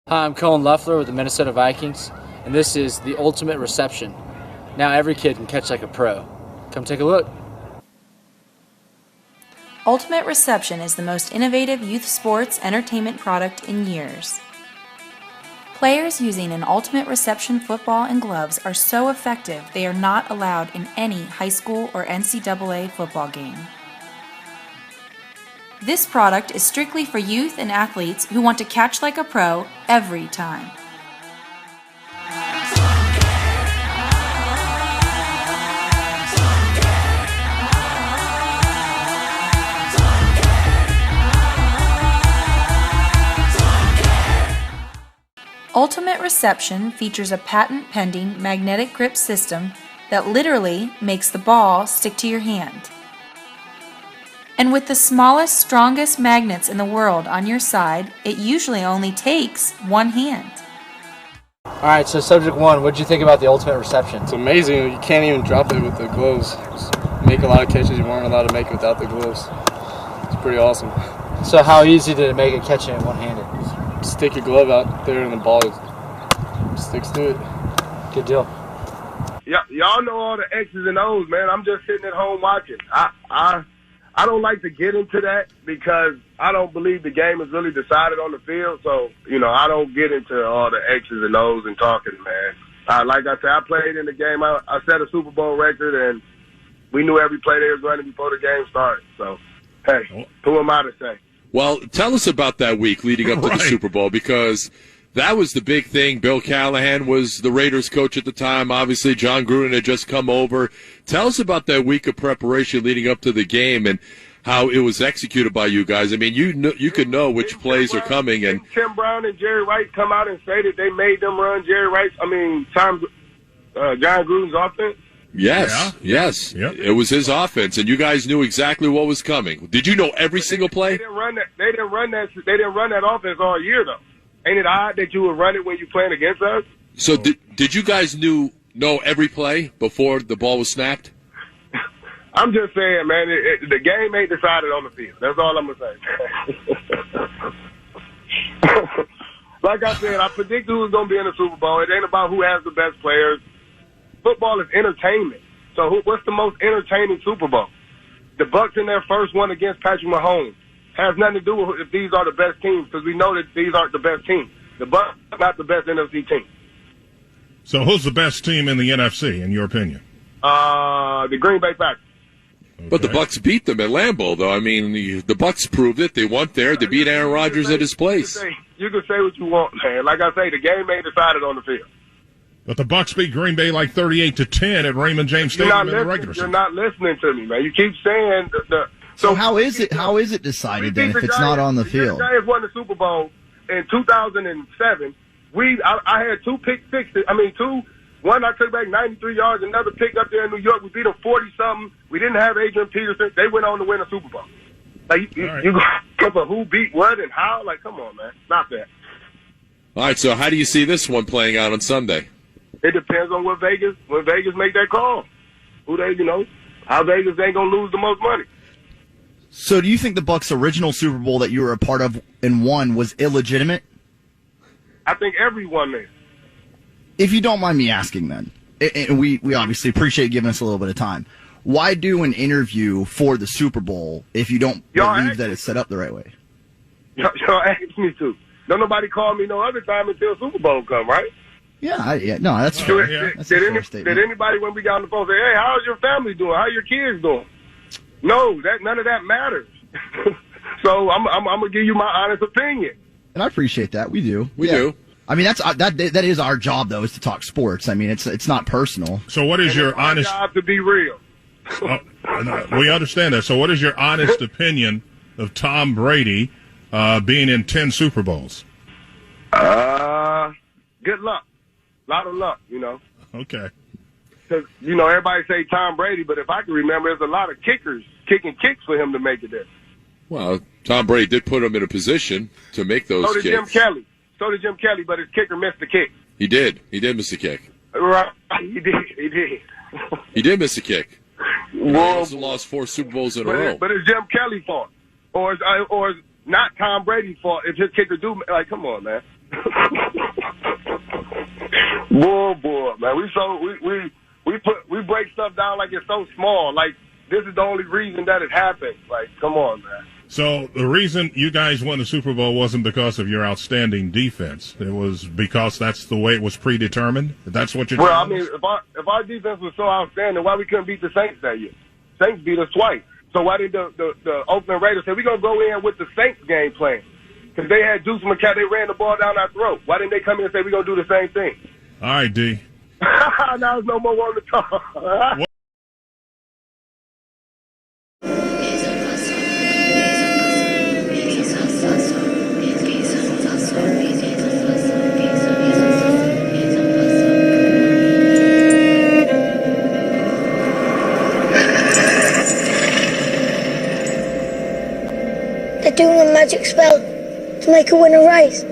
Hi, I'm Colin Loeffler with the Minnesota Vikings, and this is the ultimate reception. Now every kid can catch like a pro. Come take a look. Ultimate Reception is the most innovative youth sports entertainment product in years. Players using an Ultimate Reception football and gloves are so effective they are not allowed in any high school or NCAA football game. This product is strictly for youth and athletes who want to catch like a pro every time. Ultimate Reception features a patent-pending magnetic grip system that literally makes the ball stick to your hand. And with the smallest, strongest magnets in the world on your side, it usually only takes one hand. All right, so subject one, what did you think about the Ultimate Reception? It's amazing. You can't even drop it with the gloves. Just make a lot of catches you weren't allowed to make without the gloves. It's pretty awesome. So how easy did it make it catching it one-handed? Stick your glove out there and the ball sticks to it. Good deal. Y'all know all the X's and O's, man. I'm just sitting at home watching. I don't like to get into that because I don't believe the game is really decided on the field. So, I don't get into all the X's and O's and talking, man. Like I said, I played in the game. I set a Super Bowl record, and we knew every play they was running before the game started. So, hey, who am I to say? Well, tell us about that week leading up to the Super Bowl, because that was the big thing. Bill Callahan was the Raiders coach at the time. Obviously, John Gruden had just come over. Tell us about that week of preparation leading up to the game and how it was executed by you guys. I mean, you could know which plays are coming. And Tim Brown and Jerry Rice come out and say that they made them run John Gruden's offense. Yes. Yep. It was his offense, and you guys knew exactly what was coming. Did you know every single play? They didn't run that offense all year, though. Ain't it odd that you would run it when you're playing against us? So did you guys know every play before the ball was snapped? I'm just saying, man, the game ain't decided on the field. That's all I'm going to say. Like I said, I predict who's going to be in the Super Bowl. It ain't about who has the best players. Football is entertainment. So what's the most entertaining Super Bowl? The Bucs in their first one against Patrick Mahomes has nothing to do with if these are the best teams, because we know that these aren't the best teams. The Bucs are not the best NFC team. So who's the best team in the NFC, in your opinion? The Green Bay Packers. Okay. But the Bucs beat them at Lambeau, though. I mean, the Bucs proved it. They went there. They beat Aaron Rodgers at his place. You can say what you want, man. Like I say, the game ain't decided on the field. But the Bucs beat Green Bay like 38-10 at Raymond James Stadium in the regular season. You're not listening to me, man. You keep saying So how is it decided then if it's not on the field? The Giants won the Super Bowl in 2007. I had two pick sixes. One I took back 93 yards, another pick up there in New York. We beat them 40-something. We didn't have Adrian Peterson. They went on to win a Super Bowl. Like, you go for who beat what and how? Like, come on, man. Stop that. All right, so how do you see this one playing out on Sunday? It depends on when Vegas make that call. How Vegas ain't going to lose the most money. So do you think the Bucs' original Super Bowl that you were a part of and won was illegitimate? I think everyone is. If you don't mind me asking then, and we obviously appreciate giving us a little bit of time, why do an interview for the Super Bowl if you don't believe that it's set up the right way? Y'all asked me to. Don't nobody call me no other time until Super Bowl come, right? No, that's fair. That's a fair statement. Did anybody, when we got on the phone, say, hey, how's your family doing? How your kids doing? No, none of that matters. So I'm going to give you my honest opinion. And I appreciate that. We do. We do. I mean, that is our job, though, is to talk sports. I mean, it's not personal. So what is your honest... job to be real. We understand that. So what is your honest opinion of Tom Brady being in 10 Super Bowls? Good luck. A lot of luck, Okay. Because, everybody say Tom Brady, but if I can remember, there's a lot of kickers kicking kicks for him to make it there. Well, Tom Brady did put him in a position to make those kicks. So did Jim Kelly, but his kicker missed the kick. He did. He did miss the kick. Right. He did. He did miss the kick. Well, he also lost 4 Super Bowls in a row. But it's Jim Kelly's fault. Or is not Tom Brady's fault if his kicker do, like, come on, man. Boy, man. We break stuff down like it's so small. Like, this is the only reason that it happened. Like, come on, man. So the reason you guys won the Super Bowl wasn't because of your outstanding defense. It was because that's the way it was predetermined. That's what you're. Well, I mean, if our defense was so outstanding, why we couldn't beat the Saints that year? Saints beat us twice. So why did the Oakland Raiders say we're gonna go in with the Saints game plan? Because they had Deuce McCall, they ran the ball down our throat. Why didn't they come in and say we're gonna do the same thing? All right, D. Now there's no more on the talk. They're doing a magic spell to make her win a race.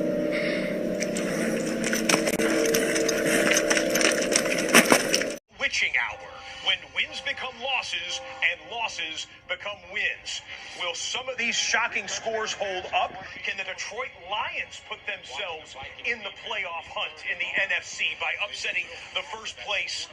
Witching hour, when wins become losses and losses become wins. Will some of these shocking scores hold up? Can the Detroit Lions put themselves in the playoff hunt in the NFC by upsetting the first place